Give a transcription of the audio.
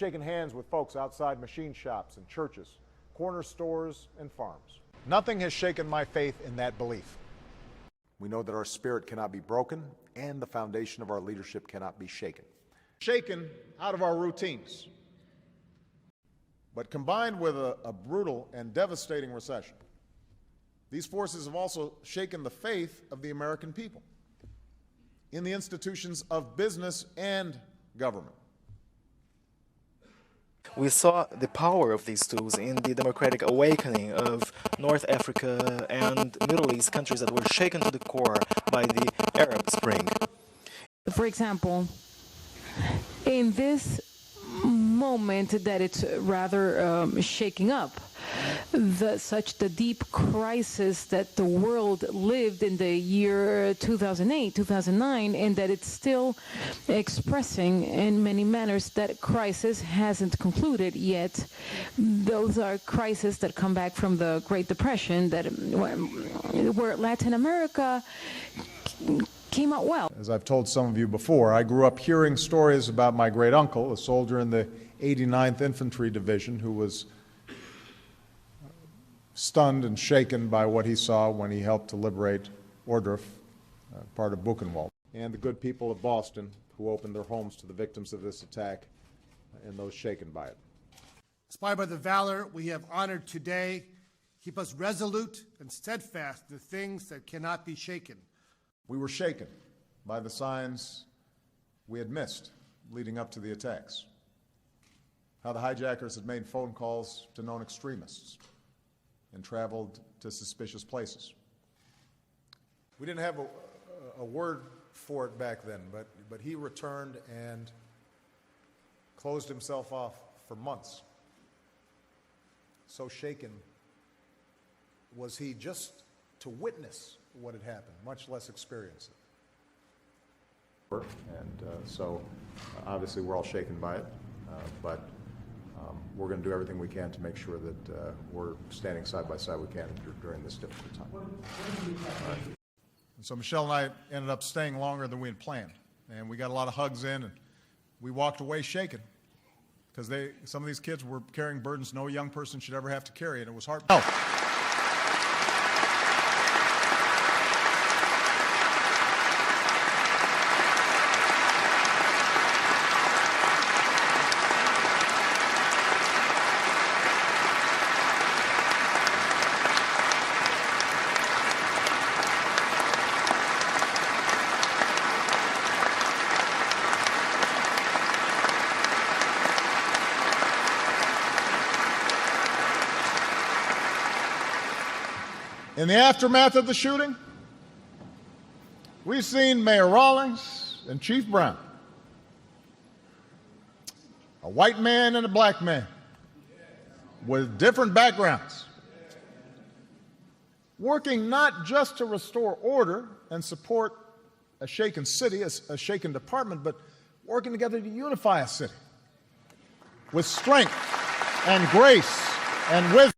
shaken hands with folks outside machine shops and churches, corner stores and farms. Nothing has shaken my faith in that belief. We know that our spirit cannot be broken and the foundation of our leadership cannot be shaken. Shaken out of our routines. But combined with a brutal and devastating recession, these forces have also shaken the faith of the American people in the institutions of business and government. We saw the power of these tools in the democratic awakening of North Africa and Middle East countries that were shaken to the core by the Arab Spring. For example, in this moment that it's rather shaking up, such the deep crisis that the world lived in the year 2008, 2009, and that it's still expressing in many manners, that crisis hasn't concluded yet. Those are crises that come back from the Great Depression, that where Latin America came out well. As I've told some of you before, I grew up hearing stories about my great uncle, a soldier in the 89th Infantry Division, who was stunned and shaken by what he saw when he helped to liberate Ohrdruf, part of Buchenwald, and the good people of Boston who opened their homes to the victims of this attack and those shaken by it. Inspired by the valor we have honored today, keep us resolute and steadfast in the things that cannot be shaken. We were shaken by the signs we had missed leading up to the attacks. How the hijackers had made phone calls to known extremists and traveled to suspicious places. We didn't have a word for it back then, but he returned and closed himself off for months. So shaken was he just to witness what had happened, much less experience it. And so obviously we're all shaken by it, but we're going to do everything we can to make sure that we're standing side by side with Canada during this difficult time. And so Michelle and I ended up staying longer than we had planned, and we got a lot of hugs in, and we walked away shaken because some of these kids were carrying burdens no young person should ever have to carry, and it was heartbreaking. In the aftermath of the shooting, we've seen Mayor Rawlings and Chief Brown, a white man and a black man with different backgrounds, working not just to restore order and support a shaken city, a shaken department, but working together to unify a city with strength and grace and wisdom.